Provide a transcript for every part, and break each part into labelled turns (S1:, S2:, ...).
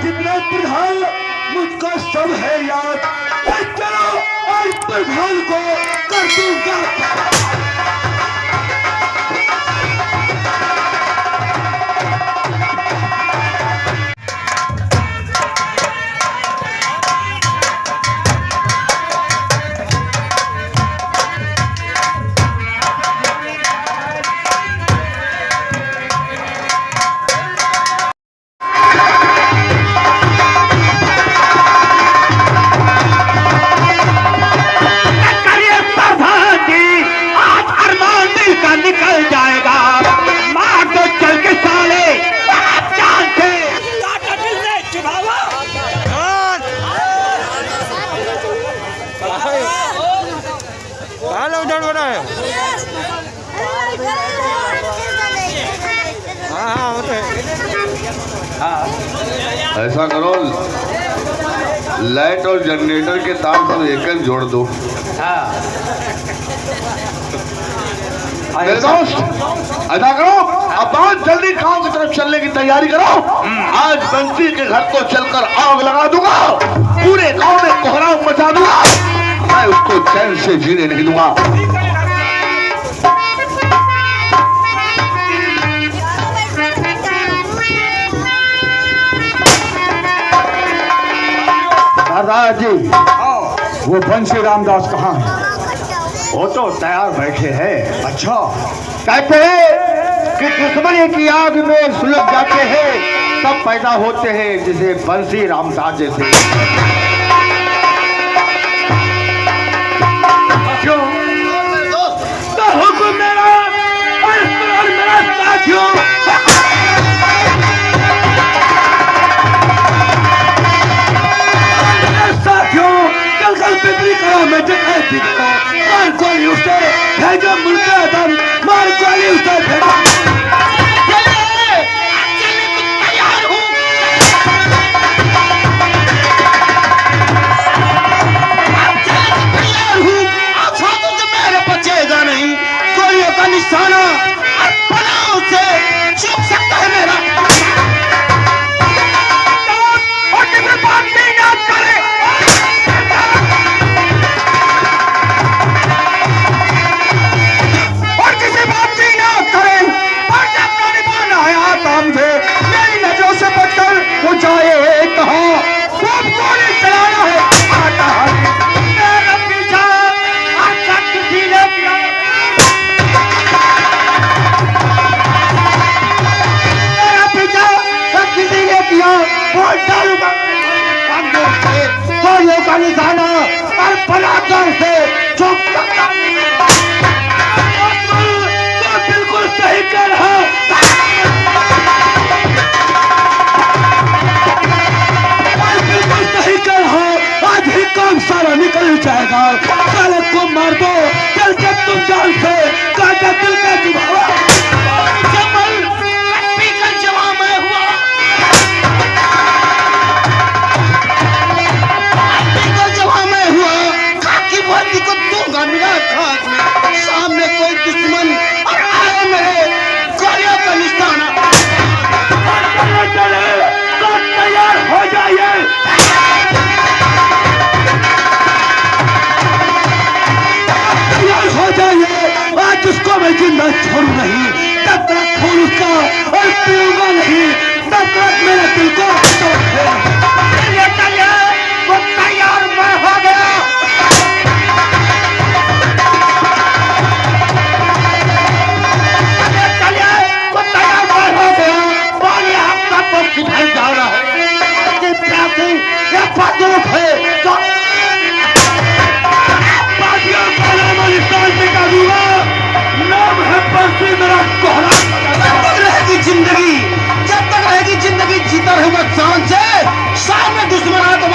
S1: जितना प्रधान मुझको सब है याद। चलो आज प्रधान को कर दूंगा।
S2: ऐसा करो, लाइट और जनरेटर के तार सब एक जोड़ दो। मेरे दोस्त ऐसा करो, अब बहुत जल्दी गांव की तरफ चलने की तैयारी करो। आज बंसी के घर को चलकर आग लगा दूंगा, पूरे गांव में कोहराम मचा दूंगा। मैं उसको चैन से जीने नहीं दूंगा।
S1: दादाजी, वो बंसी रामदास कहाँ है?
S3: वो तो तैयार बैठे हैं।
S1: अच्छा,
S3: कहते हैं कि दुश्मनी की आग में सुलझ जाते हैं तब पैदा होते हैं, जैसे बंसी रामदास जैसे।
S1: हुक्म मेरा और मेरा साथियों, कल पिपली करो मैं जगह थी मार गोली उसे भेजो मुल्के दम, मार गोली उसे भेजो। तैयार हूँ। तैयार हूँ। आप साधु से मेरे बचेगा नहीं। गोलियों का निशाना पनाहों से चूक सकता है मेरा। और किसी बात नहीं याद करे। मेरी नजरों से बचकर वो जाए कहाँ? खूब गोली चलाना है। आता मेरा पीछा आता किसी ने किया। मेरा पीछा किसी ने किया। बहुत डालूंगा गोलियों का निशाना और पलाकर से चुप सकता। तो बिल्कुल सही कर रहा। काम सारा निकल जाएगा। साले को मार दो, चल के तुम जान से काटा दिल का जुबावा। जवाब मैं हुआ, जवाब मैं हुआ। खाकी वर्दी को दूंगा मिला खाक में। सामने कोई दुश्मन और आए मेरे गोलियों का निशाना। तो तैयार हो जाइए। हो जाइए, आज उसको मैं जिंदा छोड़ू नहीं। तब तक खून उसका और पीऊंगा नहीं, तब तक मेरे दिल को वो तैयार मैं हो गया। वो तैयार मैं हो गया। बोलिए आपका तो किधर जा रहा है? है तो नाम है बंसी मेरा कोहरा। जब तक रहेगी जिंदगी, जब तक रहेगी जिंदगी, जीता रहूंगा जान से। सामने दुश्मन है तो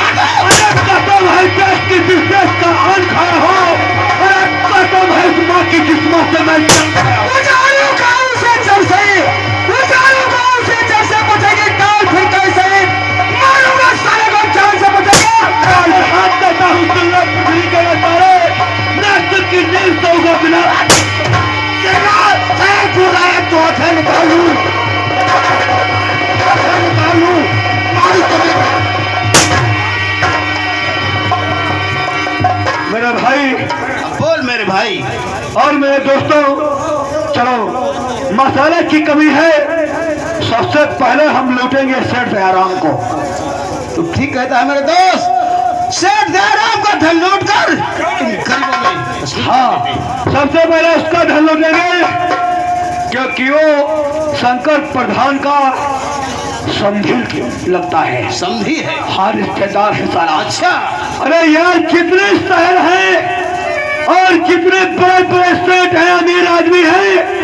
S1: कसम है देश की विशेष का अन खाया हो। अरे कसम है इस माँ की किस्मत से मैं गाँव से जैसे जैसे बचेगी काल फिर कैसे मारूंगा सारे को जान से बचेगा। हाथ देता हूँ तुल्ला पृथ्वी के तारे नाश्ते की नींद सोगा बिना तो निकालू मारू तुम्हें
S3: और मेरे दोस्तों, चलो, मसाले की कमी है, सबसे पहले हम लूटेंगे सेठ दयाराम को।
S1: तो ठीक कहता है मेरे दोस्त, सेठ दयाराम का धन लूट कर गरीबों में।
S3: हाँ, सबसे पहले उसका धन लूटेंगे, क्योंकि वो शंकर प्रधान का समधी लगता है।
S1: समझी है?
S3: हाँ, रिश्तेदार है साला।
S1: अच्छा,
S3: अरे यार, जितने शहर हैं और जितने बड़े बड़े सेठ हैं, अमीर आदमी हैं,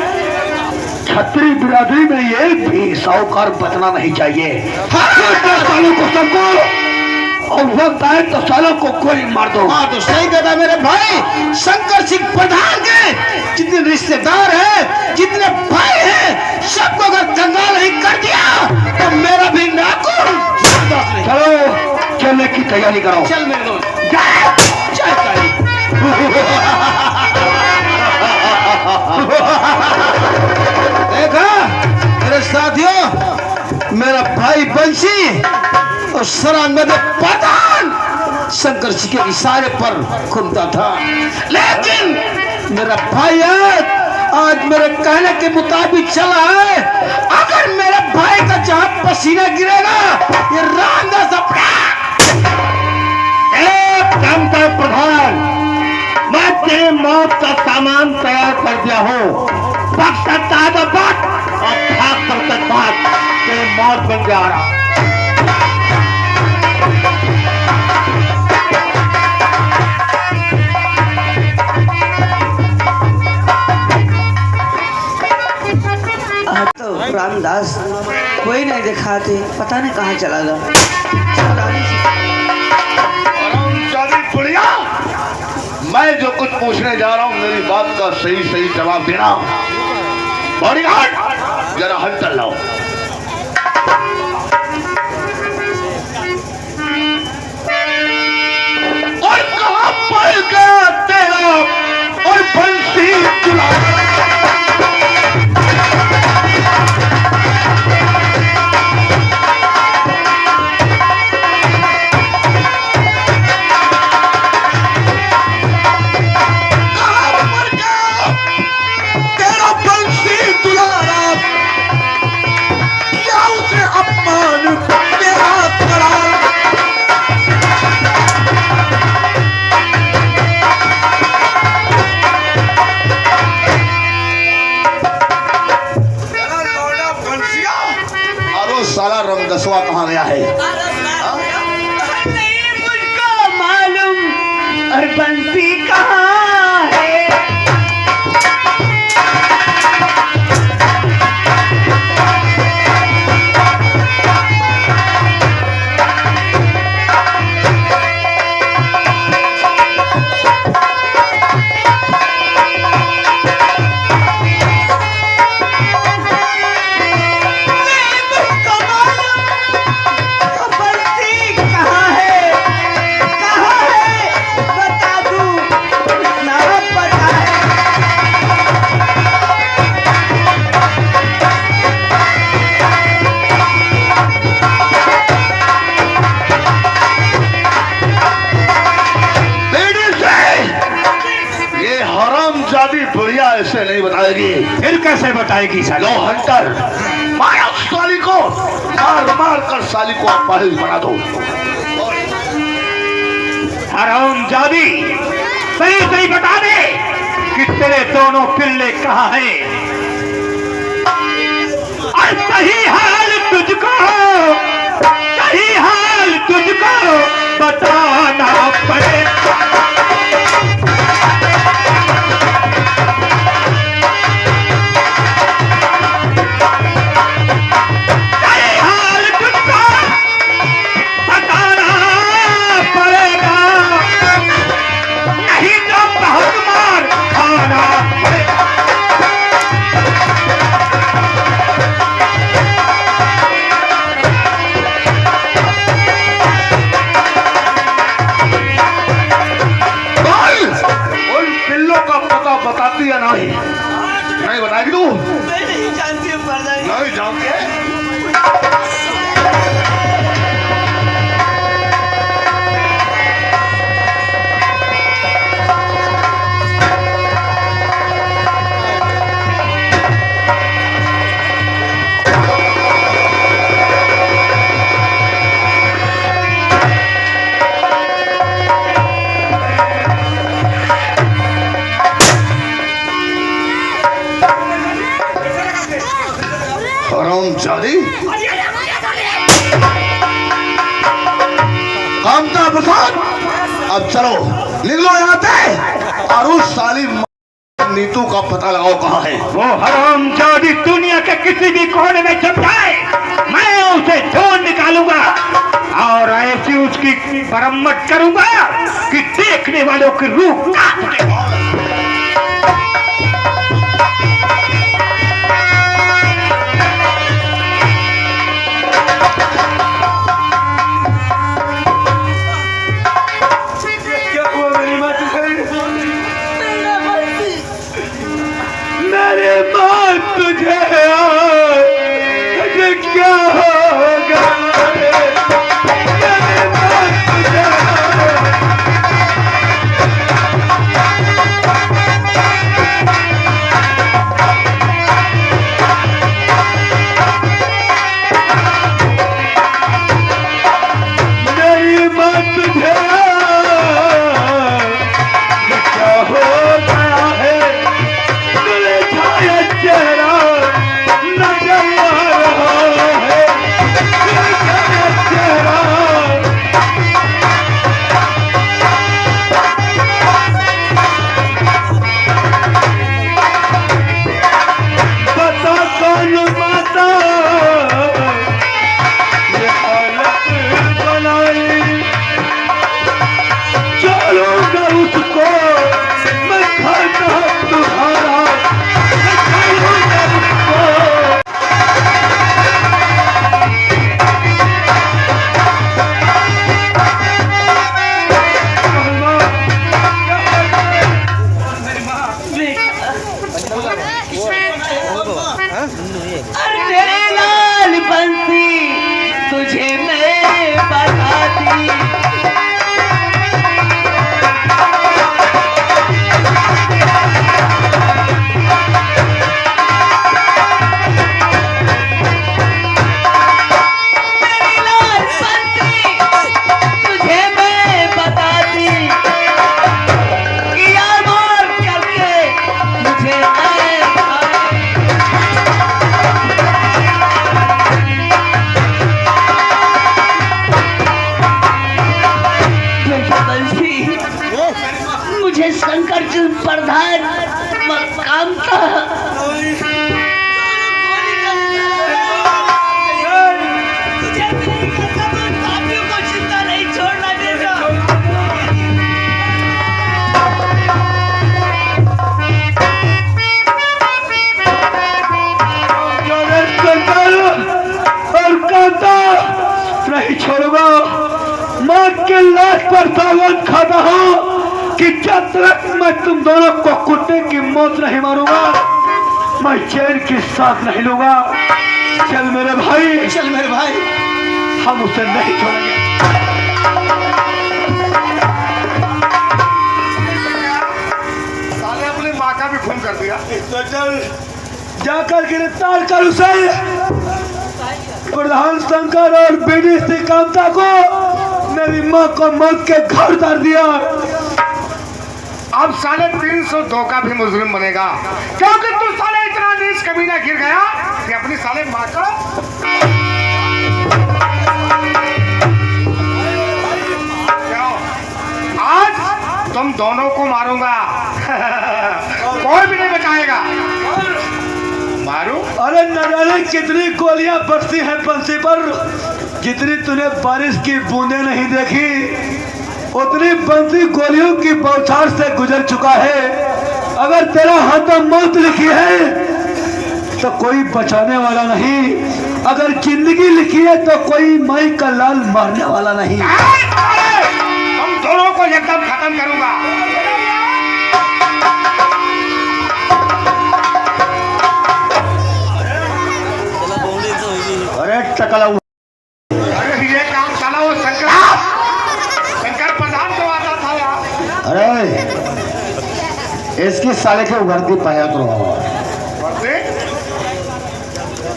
S3: छत्री बिरादरी में ये भी साहूकार बचना नहीं चाहिए। सालों को सबको, और वक्त आए तो सालों को गोली मार दो।
S1: हाँ तो सही कहता है मेरे भाई। शंकर सिंह प्रधान के जितने रिश्तेदार हैं, जितने भाई हैं, सबको अगर कंगाल नहीं कर दिया तो मेरा भी नाखून जबरदस्त नहीं।
S3: चलो, चलने की तैयारी करो।
S1: चल मेरे दोस्त, चल देखा मेरे साथियों, मेरा भाई बंसी और शरांगद प्रधान शंकर सिंह के इशारे पर घूमता था, लेकिन मेरा भाई आज मेरे कहने के मुताबिक चला है। अगर मेरे भाई का जहां पसीना गिरेगा, ये रामदास अपना
S3: एकदम तक प्रधान, मैं तेरे मौत का सामान तैयार कर दिया हूँ। वक्त सकता है तो बात, और भाग सकता बात, तेरी मौत बन जा रहा।
S4: तो रामदास कोई नहीं दिखाते, पता नहीं कहाँ चला गया।
S2: बुढ़िया, मैं जो कुछ पूछने जा रहा हूँ, मेरी बात का सही सही जवाब देना। बॉडीगार्ड, जरा हल्चल लाओ। और कहाँ पड़ गया तेरा और बंसी चुला? साला रमदसवा कहाँ गया है?
S4: नहीं मुझको मालूम, और बंसी कहाँ है?
S2: बुढ़िया ऐसे नहीं बताएगी।
S3: फिर कैसे बताएगी?
S2: लो हंटर, मारो साली को, मार मार कर साली को अपाहिज बना दो।
S3: हरामजादी, सही सही बता दे कि तेरे दोनों पिल्ले कहाँ हैं? और सही हाल तुझको बताना पड़ेगा।
S2: बताती या नहीं बताएगी तू?
S4: मैं नहीं जानती हूँ,
S2: नहीं जानती है? प्रसाद, अब चलो निकलो यहाँ से और उस साली नीतू का पता लगाओ कहाँ है।
S3: वो हरामजादी दुनिया के किसी भी कोने में छुप जाए, मैं उसे ढूंढ निकालूंगा और ऐसी उसकी मरम्मत करूंगा कि देखने वालों की रूह कांप उठे। मेरे माँ तुझे क्या होगा, मेरे माँ तुझे मेरी माँ तुझे क्या हो गया है, चेहरा नजर आ रहा है, चेहरा बता कौन माता ये हालत बनाई, चलूंगा उसको मैं खाता तुम्हारा,
S4: अरे लाल बंसी तुझे मैं बताती, मेरी लाल बंसी तुझे मैं बताती, कि यार मार करके मुझे मुझे शंकर जी प्रधान मकाम था, को चिंता नहीं छोड़ना देगा।
S3: और कांता नहीं छोड़ूंगा, मां के लाश पर सावन खाता हूँ कि जब तक मैं तुम दोनों को कुत्ते की मौत नहीं मारूंगा, मैं चैन की सांस नहीं लूंगा। चल मेरे भाई,
S1: चल मेरे भाई,
S3: हम उसे नहीं छोड़ेंगे।
S2: साले अपनी माँ का भी खून कर दिया।
S3: तो चल जाकर गिरफ्तार कर उसे, प्रधान शंकर और बीडी श्रीकांता को, मेरी माँ को मौत के घर उतार दिया।
S2: अब साले 302 का भी मुजरिम बनेगा, क्योंकि तू साले इतना नीच कमीना गिर गया कि अपनी साले माँ का आज तुम दोनों को मारूंगा, कोई भी नहीं बचाएगा। मारू?
S3: अरे न जाने कितनी गोलियां बरसी हैं बंसी पर, जितनी तूने बारिश की बूंदें नहीं देखी, उतनी बंसी गोलियों की बौछार से गुजर चुका है। अगर तेरा हाथों मौत लिखी है तो कोई बचाने वाला नहीं, अगर जिंदगी लिखी है तो कोई माई का लाल मारने वाला नहीं।
S2: तुम दोनों को एकदम खत्म करूंगा।
S3: अरे टकला,
S2: अरे ये काम चला वो शंकर प्रधान को आता था यार।
S1: अरे इसकी साले के वर्दी पाया तो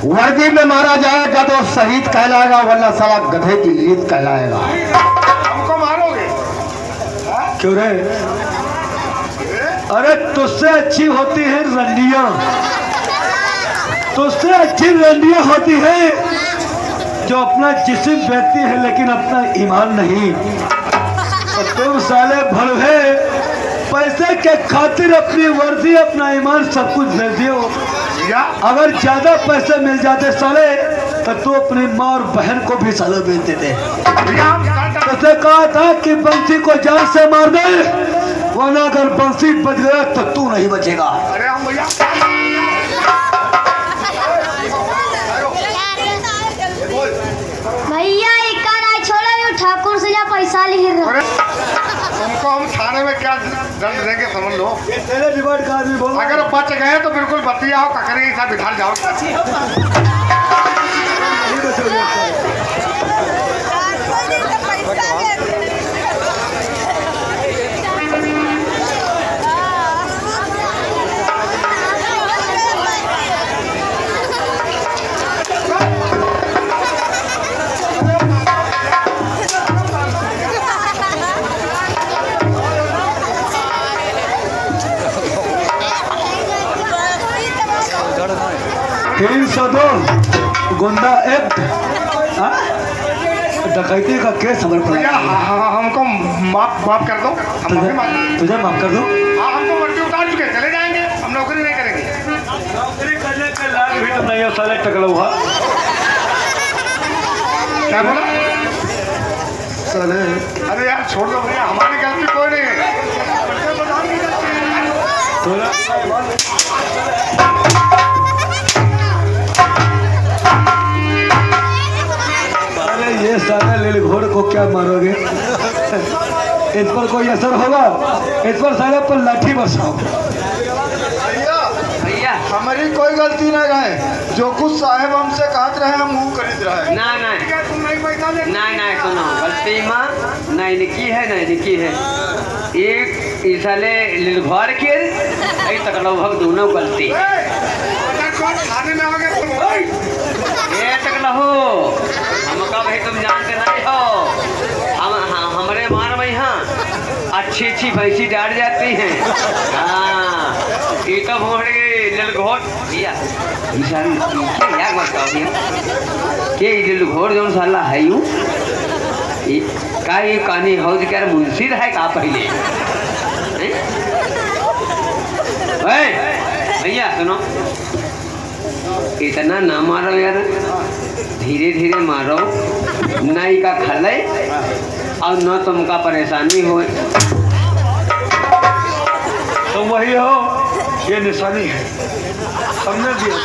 S1: वर्दी में मारा जाएगा तो शहीद कहलाएगा, वरना साला गधे की लीद कहलाएगा।
S2: हमको मारोगे?
S3: क्यों रे? अरे तुझसे अच्छी होती है रंडियां, तुझसे अच्छी रंडियां होती है जो अपना जिस्म बेचती है लेकिन अपना ईमान नहीं। तुम साले भड़वे पैसे के खातिर अपनी वर्दी अपना ईमान सब कुछ भेज दियो। अगर ज्यादा पैसे मिल जाते साले तो तू अपनी माँ और बहन को भी साले बेच देते। तुझसे कहा था कि बंसी को जान से मार दे, वरना अगर बंसी बच गया तो तू नहीं बचेगा।
S2: अरे हम भैया
S5: भैया छोड़ो, ठाकुर से जा पैसा ले रहा।
S2: तुमको हम थाने में क्या दंड देंगे समझ लो।
S3: तेरे डिमांड का आदमी बोल।
S2: अगर बच गए तो बिल्कुल बतिया हो, ककरे के साथ बिठा जाओ।
S3: गुंडा एक्ट, डकैती का केस खबर पड़ा।
S2: हमको माफ कर दो,
S3: तुझे माफ कर दो।
S2: हाँ, हम तो वर्दी उतार चुके, चले जाएंगे, हम नौकरी नहीं करेंगे।
S3: नौकरी करने के लायक भी तुम नहीं हो साले टकला हुआ।
S2: क्या बोला
S3: साले?
S2: अरे यार छोड़ दो भैया, हमारी गलती कोई नहीं है।
S3: अरे ये साले लील घोड़ को क्या मारोगे? इस पर कोई असर होगा? इस पर साले पर लाठी बरसाओ।
S1: भैया
S2: हमारी कोई गलती नहीं रहे, जो कुछ साहेब हमसे कहते रहे हम वो खरीद रहे।
S1: ना ना
S2: तुम नहीं पैसा ले।
S1: ना ना सुनो, गलती माँ नहीं निकी है, नहीं निकी है। एक इसाले लिलघर के तक लगभग दोनों गलती
S2: थाने में आ गए
S1: ये तक लहो हमका भाई तुम जानते नहीं हो। हमारे मार में यहाँ अच्छी अच्छी भैंसी डाल जाती हैं। हाँ ये तो हमारे लिलघोट भैया क्या बताओ भैया के लिलघोट जो साला है यूँ का ये कहानी हौज कर मुंशी है का पहले भैया सुनो, इतना ना मारो यार, धीरे धीरे मारो, नहीं का खले और न तुमका परेशानी हो।
S3: तुम वही हो, ये निशानी है, हमने दिया।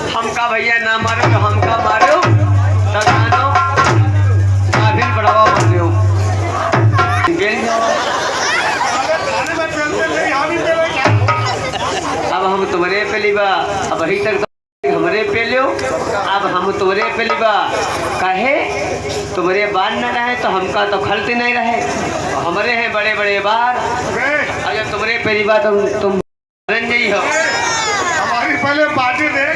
S1: हमका भैया ना मारो तो हमका मारो तो जानो काफी बढ़ावा बोल रहे हो। अब हम तुम्हारे पे लिबा, अब अभी तक तो हमारे पे लो, अब हम तुम्हारे पे लिबा कहे तुम्हारे बाल न रहे तो हमका तो खलते नहीं रहे। हमारे हैं बड़े बड़े बार, अगर तुम्हारे पे लिबा तो तुम रंजई हो।
S2: हमारी पहले पार्टी दे,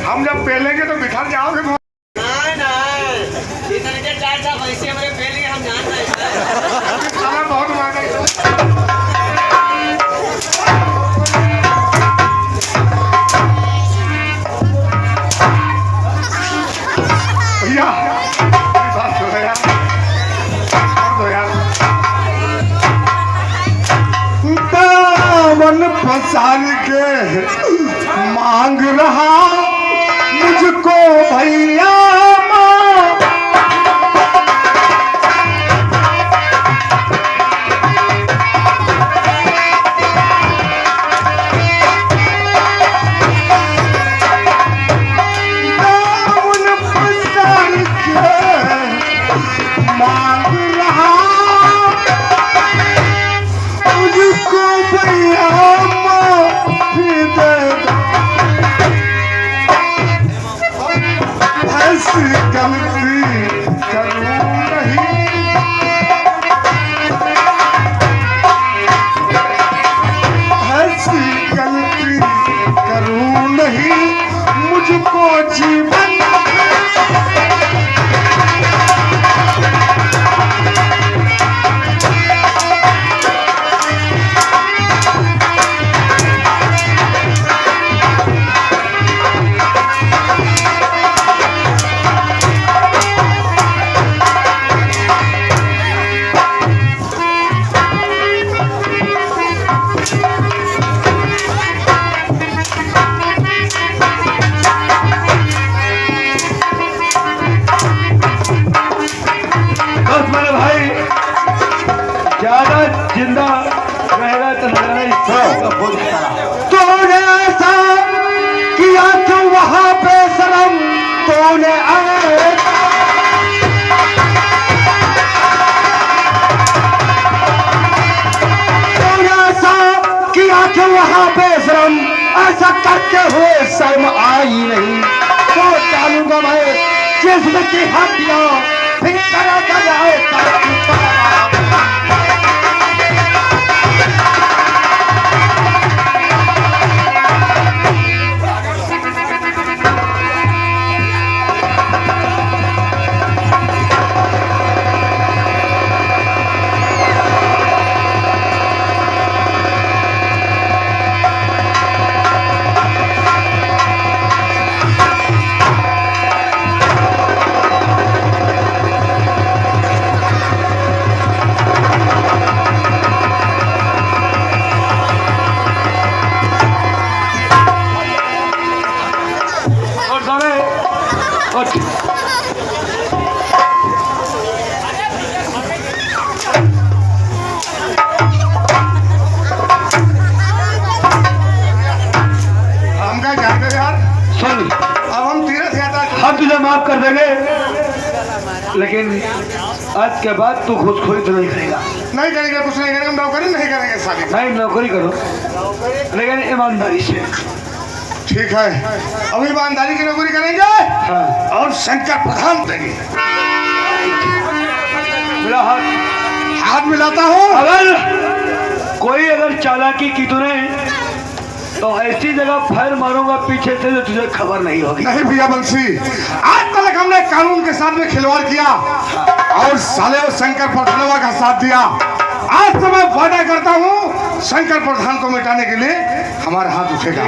S2: हम जब पेलेंगे तो बिठा जाओगे।
S1: वैसे हमारे पेलेंगे हम जान रहे
S2: बहुत मांगा भैया, बात सुनो यार, दामन फंसान के मांग रहा मुझको भैया
S1: मुझको जीवन
S3: जिंदा रहेगा तो
S1: तूने ऐसा किया तो वहां पे सनम तूने ऐसा किया तो वहां पे शर्म ऐसा करते हुए शर्म आई नहीं तो डालूंगा मैं जिस्म की हड्डियां फिर करा जाए
S3: माफ कर देंगे लेकिन आज के बाद तू घूसखोरी तो नहीं करेगा।
S1: नहीं करेंगे, कुछ नहीं करेंगे, नौकरी नहीं करेंगे साली।
S3: नहीं नौकरी करो लेकिन ईमानदारी से।
S1: ठीक है, अब ईमानदारी की नौकरी करेंगे।
S3: हाँ।
S1: और शंकर प्रधान देंगे।
S3: मेरा हाथ
S1: मिलाता हूँ।
S3: अगर चालाकी की तूने तो ऐसी जगह फायर मारूंगा पीछे से जो तुझे खबर नहीं होगी।
S1: नहीं भैया बंसी, आज तक हमने कानून के साथ में खिलवाड़ किया और साले और शंकर प्रधानवा का साथ दिया। आज तो मैं वादा करता हूँ शंकर प्रधान को मिटाने के लिए हमारा हाथ उठेगा।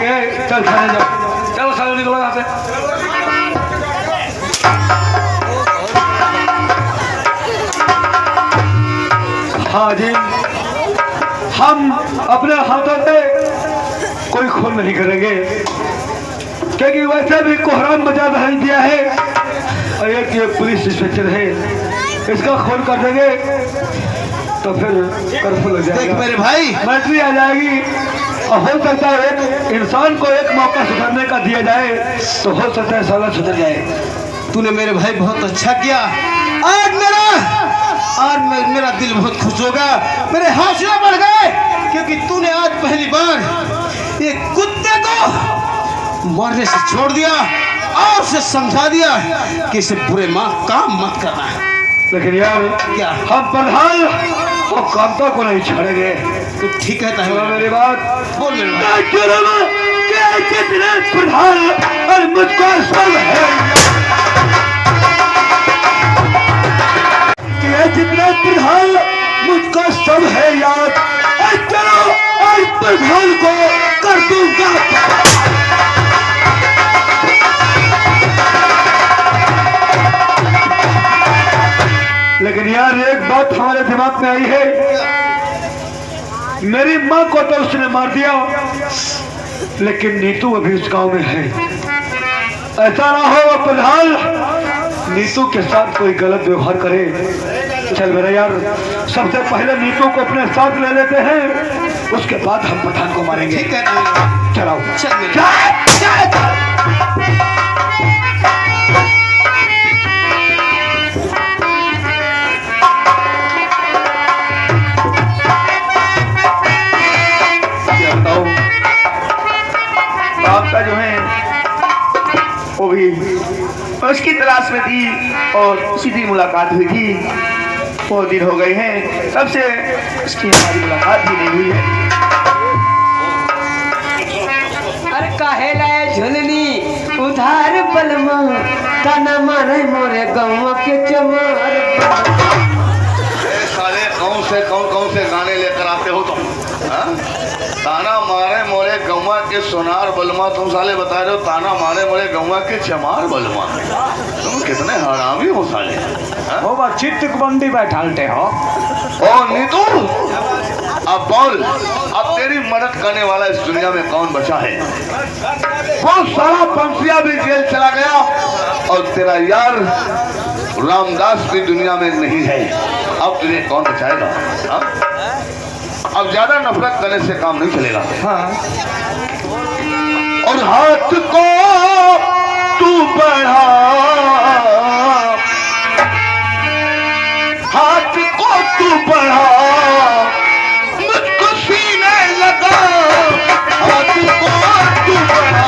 S3: चल थाने जाओ, चलो साले निकलो यहाँ से। हाँ जी, हम अपने हाथों से कोई खून नहीं करेंगे क्योंकि वैसे भी कोहराम मचा नहीं दिया है और एक ये पुलिस इंस्पेक्टर है, इसका खून कर देंगे तो फिर कर्फ्यू लग जाएगा।
S1: देख मेरे भाई,
S3: मर्जी आ जाएगी और हो सकता है एक इंसान को एक मौका सुधरने का दिया जाए तो हो सकता है साला सुधर जाए।
S1: तूने मेरे भाई बहुत अच्छा किया। आज मेरा दिल बहुत खुश होगा, मेरे हौसले बढ़ गए क्योंकि तूने आज पहली बार एक कुत्ते को मरने से छोड़ दिया और उसे समझा दिया कि इसे बुरे माँ काम मत करना है।
S3: लेकिन यार
S1: क्या
S3: हम प्रधान और कामता को नहीं छोड़ेंगे।
S1: तो ठीक है
S3: मेरी बात
S1: बोल मेरे भाई।
S3: प्रधान और मुझको सब है जितने प्रधान मुझको सब है याद। चलो और प्रधान को कर दूंगा। लेकिन यार एक बात हमारे दिमाग में आई है, मेरी माँ को तो उसने मार दिया लेकिन नीतू अभी उस गांव में है। ऐसा ना हो प्रधान नीतू के साथ कोई गलत व्यवहार करे। चल मेरा यार, सबसे पहले नीतू को अपने साथ ले लेते हैं, उसके बाद हम प्रधान को मारेंगे।
S1: ठीक है,
S3: चलाओ आपका जो है वो भी उसकी तलाश में थी और उसी दिन मुलाकात हुई थी। बहुत दिन हो गए हैं, तब से उसकी हमारी मुलाकात भी नहीं हुई है।
S4: अरे काहे लाए झुलनी बुधार बलमा ताना मारे मोरे गाँव के चमार।
S2: साले कौन से गाने लेकर आते हो तुम? हाँ? ताना मारे मोरे गौवा के सोनार बलमा, तुम साले बता रहे हो ताना मारे मोरे गौवा के चमार बलमा। तुम कितने हरामी हो साले।
S1: वो बा चित्त बंदी बैठालते हो।
S2: ओ नीतू, अब बोल, अब तेरी मदद करने वाला इस दुनिया में कौन बचा है? वो सारा पंसिया भी जेल चला गया और तेरा यार रामदास भी दुनिया में नहीं है। अब तुझे कौन बचाएगा? हाँ? अब ज्यादा नफरत करने से काम नहीं चलेगा।
S1: हाँ।
S2: और हाथ को तू बढ़ा, हाथ को तू बढ़ा, मुझको सीने लगा, हाथ को तू बढ़ा।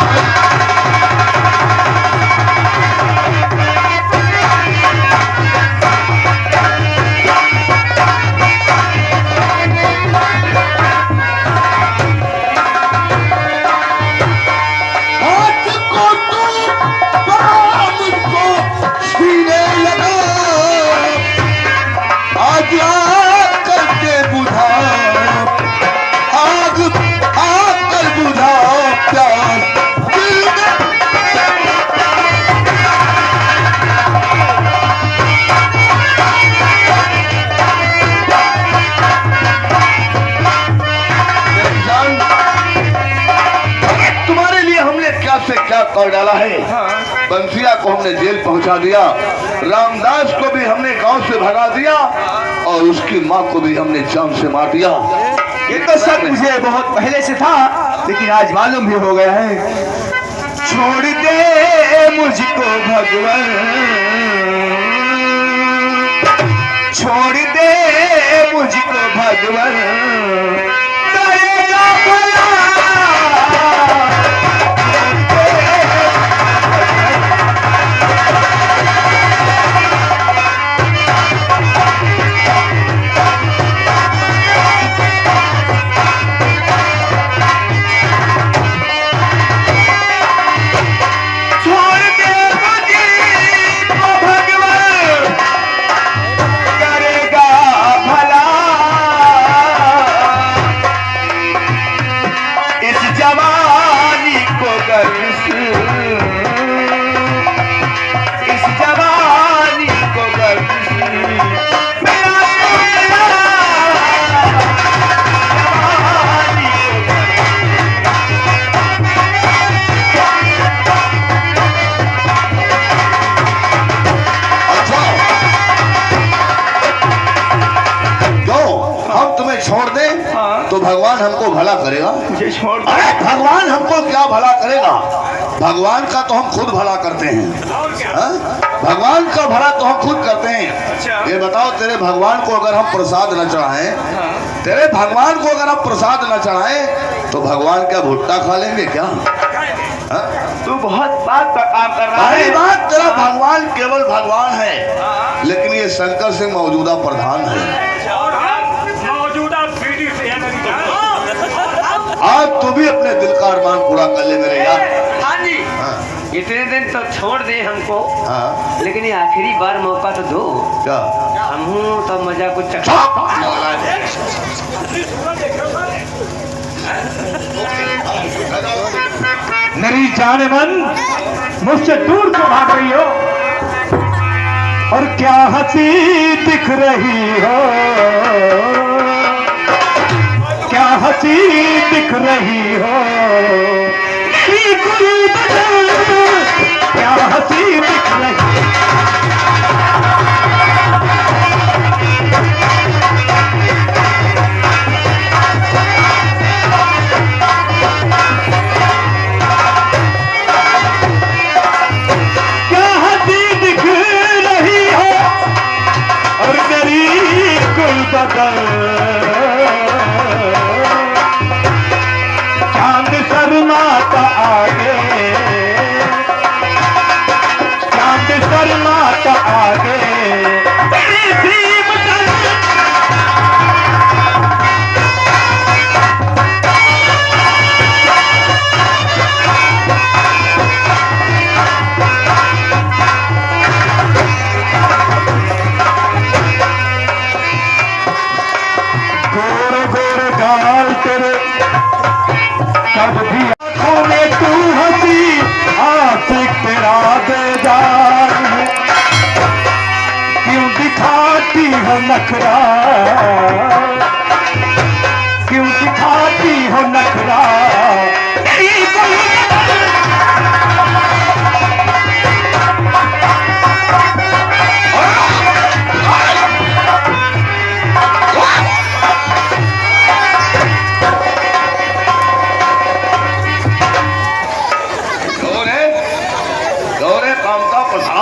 S2: क्या कर डाला है? बंसिया को हमने जेल पहुंचा दिया, रामदास को भी हमने गांव से भगा दिया और उसकी मां को भी हमने जान से मार दिया।
S1: ये तो सब मुझे बहुत पहले से था, लेकिन आज मालूम भी हो गया है। छोड़ दे मुझको भगवान, छोड़ दे मुझको भगवान, करेगा भला।
S2: छोड़ दे तो भगवान हमको भला करेगा।
S1: मुझे छोड़ दे।
S2: अरे भगवान हमको क्या भला करेगा? भगवान का तो हम खुद भला करते हैं। हा? भगवान का भला तो हम खुद करते हैं। ये बताओ, तेरे भगवान को अगर हम प्रसाद न चढ़ाएं, तेरे भगवान को अगर हम प्रसाद न चढ़ाएं तो भगवान क्या भुट्टा खा लेंगे क्या?
S1: तू बहुत बात का काम कर रहा है।
S2: बात, तेरा भगवान केवल भगवान है, लेकिन ये शंकर सिंह मौजूदा प्रधान है। आज तू भी अपने दिल का अरमान पूरा कर ले मेरे यार।
S4: हाँ जी। हाँ। इतने दिन तो छोड़ दे हमको।
S2: हाँ।
S4: लेकिन ये आखिरी बार मौका तो दो।
S2: क्या?
S4: हम तो मजा कुछ
S3: मेरी जान मन मुझसे दूर क्यों भाग रही हो? और क्या हंसी दिख रही हो, क्या हंसी दिख रही हो, क्या हंसी दिख रही। क्या हंसी दिख रही हो और मेरी कुल बदल चांद शर्मा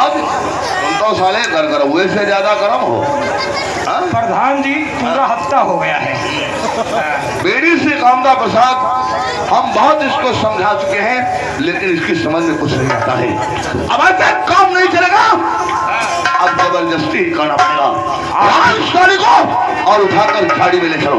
S2: आज तुम तो साले गरगरुए से ज्यादा गर्म हो। हाँ?
S3: प्रधान जी पूरा हफ्ता हो गया है।
S2: बेड़ी से कामदा प्रसाद हम बहुत इसको समझा चुके हैं, लेकिन इसकी समझ में कुछ नहीं आता है। अब ऐसा काम नहीं चलेगा, अब जबरदस्ती ही करना पड़ेगा। इस गाड़ी को और उठाकर गाड़ी में ले चलो।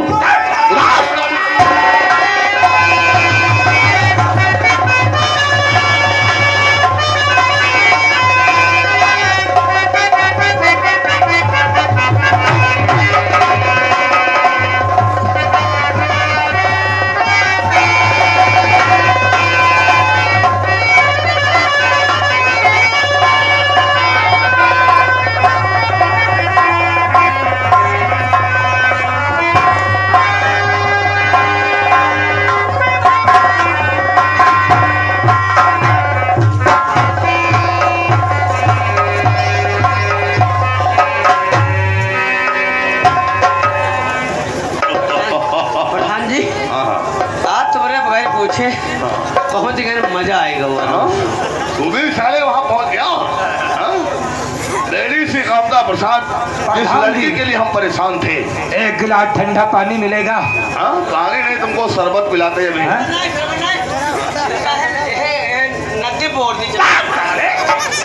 S1: पहुंच गए, मजा आएगा वो।
S2: तू भी साले वहां पहुंच गया। लेडी से कामदा प्रसाद, इस लड़की के लिए हम परेशान थे।
S3: एक गिलास ठंडा पानी मिलेगा?
S2: पानी नहीं, तुमको शरबत पिलाते हैं।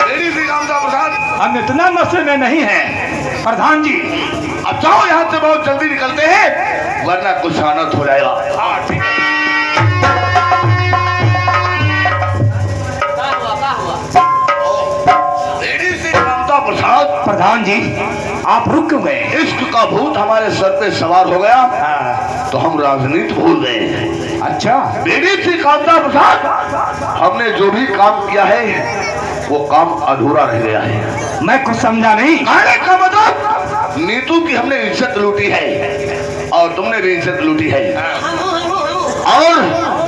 S2: लेडी से कामदा प्रसाद,
S3: हम इतना मसले में नहीं है प्रधान जी।
S2: अब जाओ यहाँ से, बहुत जल्दी निकलते हैं वरना कुछ अनर्थ हो जाएगा। प्रसाद,
S3: प्रधान जी आप रुक क्यों गए?
S2: इश्क का भूत हमारे सर पे सवार हो गया तो हम राजनीति भूल गए।
S3: अच्छा,
S2: बेड़ी थी कामदा प्रसाद, हमने जो भी काम किया है वो काम अधूरा रह गया है।
S3: मैं कुछ समझा नहीं।
S2: कहने का मतलब, नीतू की हमने इज्जत लूटी है और तुमने भी इज्जत लूटी है, और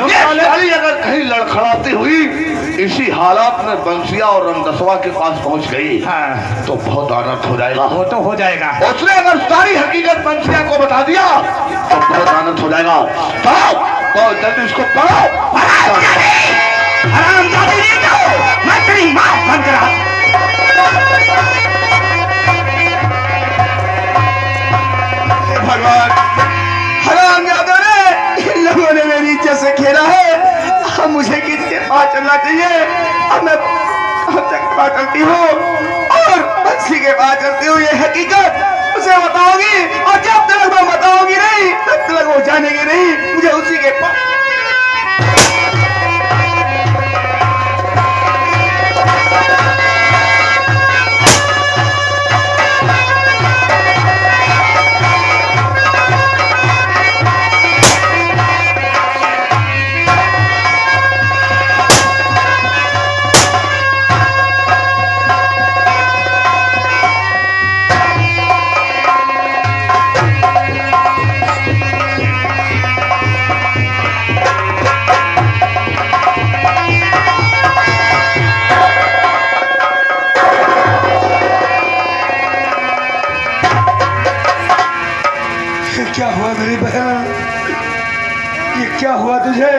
S2: ये अगर कहीं लड़खड़ाती हुई इसी हालात में बंसिया और रंगदसवा के पास पहुंच गई तो बहुत आनंद हो जाएगा।
S3: वो तो हो जाएगा।
S2: उसने अगर सारी हकीकत बंसिया को बता दिया तो बहुत आनंद हो जाएगा। बहुत जल्दी इसको पढ़ो।
S1: भगवान, हरामजादों ने इन लोगों ने मेरी इज्जत से खेला है। अब मुझे किसके पास चलना चाहिए? अब मैं चलती हूँ और बंसी के पास चलती हूँ। ये हकीकत उसे बताओगी, और जब तक मैं बताऊंगी नहीं तब तक वो जानेगी नहीं। मुझे उसी के पास क्या हुआ मेरी बहन? ये क्या हुआ तुझे?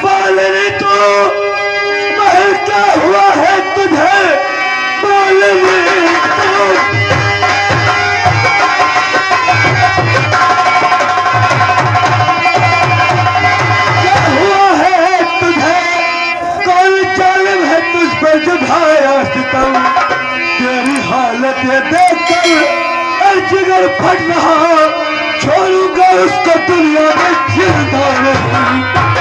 S1: बोलने तो बहन, क्या हुआ है तुझे? बोलने तो क्या हुआ है तुझे? कौन जालिम है तुझ पर जो ढाया सितम? तेरी हालत ये देखकर जिगर फट रहा, छोड़ूंगा उसको दुनिया में जिंदा नहीं।